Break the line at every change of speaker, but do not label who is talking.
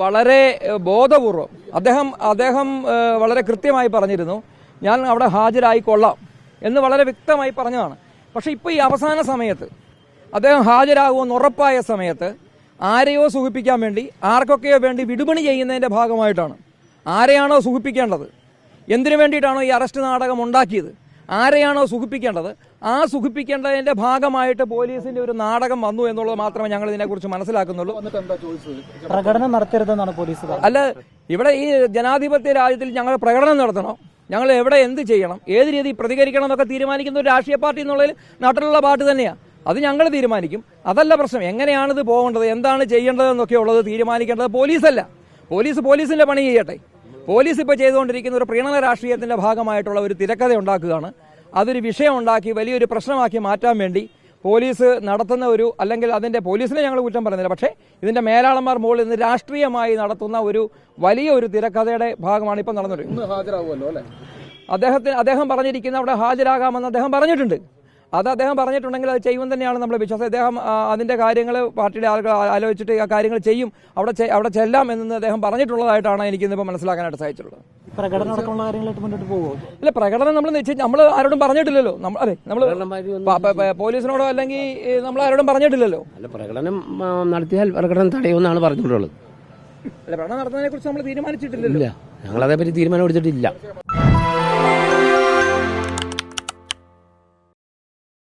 വളരെ ബോധപൂർവം അദ്ദേഹം വളരെ കൃത്യമായി പറഞ്ഞിരുന്നു, ഞാൻ അവിടെ ഹാജരായിക്കൊള്ളാം എന്ന് വളരെ വ്യക്തമായി പറഞ്ഞതാണ്. പക്ഷെ ഇപ്പോൾ ഈ അവസാന സമയത്ത് അദ്ദേഹം ഹാജരാകുമെന്ന് ഉറപ്പായ സമയത്ത് ആരെയോ സുഖിപ്പിക്കാൻ വേണ്ടി, ആർക്കൊക്കെയോ വേണ്ടി വിടുപണി ചെയ്യുന്നതിൻ്റെ ഭാഗമായിട്ടാണ്. ആരെയാണോ സുഖിപ്പിക്കേണ്ടത്, എന്തിനു വേണ്ടിയിട്ടാണോ ഈ അറസ്റ്റ് നാടകം ഉണ്ടാക്കിയത്, ആരെയാണോ സുഖിപ്പിക്കേണ്ടത്, ആ സുഖിപ്പിക്കേണ്ടതിന്റെ ഭാഗമായിട്ട് പോലീസിന്റെ ഒരു നാടകം വന്നു എന്നുള്ളത് മാത്രമേ ഞങ്ങൾ ഇതിനെക്കുറിച്ച് മനസ്സിലാക്കുന്നുള്ളൂ.
പ്രകടനം നടത്തരുതെന്നാണ് പോലീസ് പറഞ്ഞത്.
അല്ല, ഇവിടെ ഈ ജനാധിപത്യ രാജ്യത്തിൽ ഞങ്ങൾ പ്രകടനം നടത്തണം, ഞങ്ങൾ എവിടെ എന്ത് ചെയ്യണം, ഏത് രീതി പ്രതികരിക്കണം എന്നൊക്കെ തീരുമാനിക്കുന്ന ഒരു രാഷ്ട്രീയ പാർട്ടി എന്നുള്ളതിൽ നാട്ടിലുള്ള പാർട്ടി തന്നെയാണ്. അത് ഞങ്ങൾ തീരുമാനിക്കും. അതല്ല പ്രശ്നം. എങ്ങനെയാണിത് പോകേണ്ടത്, എന്താണ് ചെയ്യേണ്ടത് എന്നൊക്കെ ഉള്ളത് തീരുമാനിക്കേണ്ടത് പോലീസല്ല. പോലീസിന്റെ പണി ചെയ്യട്ടെ. പോലീസ് ഇപ്പോൾ ചെയ്തുകൊണ്ടിരിക്കുന്ന ഒരു പ്രീണന രാഷ്ട്രീയത്തിന്റെ ഭാഗമായിട്ടുള്ള ഒരു തിരക്കഥ ഉണ്ടാക്കുകയാണ്. അതൊരു വിഷയം ഉണ്ടാക്കി വലിയൊരു പ്രശ്നമാക്കി മാറ്റാൻ വേണ്ടി പോലീസ് നടത്തുന്ന ഒരു, അല്ലെങ്കിൽ അതിന്റെ പോലീസിനെ ഞങ്ങൾ കുറ്റം പറയുന്നില്ല, പക്ഷേ ഇതിന്റെ മേലാളന്മാർ മുകളിൽ നിന്ന് രാഷ്ട്രീയമായി നടത്തുന്ന ഒരു വലിയ ഒരു തിരക്കഥയുടെ ഭാഗമാണ് ഇപ്പം നടന്നുകൊണ്ടിരിക്കുന്നത്. അദ്ദേഹം പറഞ്ഞിരിക്കുന്ന അവിടെ ഹാജരാകാമെന്ന് അദ്ദേഹം പറഞ്ഞിട്ടുണ്ട്. അത് അദ്ദേഹം പറഞ്ഞിട്ടുണ്ടെങ്കിൽ അത് ചെയ്യുമെന്ന് തന്നെയാണ് നമ്മുടെ വിശ്വാസം. അദ്ദേഹം അതിന്റെ കാര്യങ്ങൾ പാർട്ടിയുടെ ആളുകൾ ആലോചിച്ചിട്ട് ആ കാര്യങ്ങൾ ചെയ്യും, അവിടെ ചെല്ലാം എന്ന് അദ്ദേഹം പറഞ്ഞിട്ടുള്ളതായിട്ടാണ് എനിക്കിന്നിപ്പോൾ മനസ്സിലാക്കാനായിട്ട് സാധിച്ചിട്ടുള്ളത്.
പ്രകടനം അടക്കമുള്ള കാര്യങ്ങളായിട്ട് മുന്നോട്ട് പോകുമോ?
അല്ല, പ്രകടനം നമ്മൾ ആരോടും പറഞ്ഞിട്ടില്ലല്ലോ. നമ്മൾ പോലീസിനോടോ അല്ലെങ്കിൽ നമ്മൾ ആരോടും പറഞ്ഞിട്ടില്ലല്ലോ.
അല്ല, പ്രകടനം നടത്തിയാൽ പ്രകടനം തടയുമെന്നാണ് പറഞ്ഞിട്ടുള്ളത്.
അല്ല, പ്രകടനം നടത്തുന്നതിനെ കുറിച്ച് നമ്മൾ തീരുമാനിച്ചിട്ടില്ലല്ലോ.
ഞങ്ങൾ അതേപറ്റി തീരുമാനം എടുത്തിട്ടില്ല.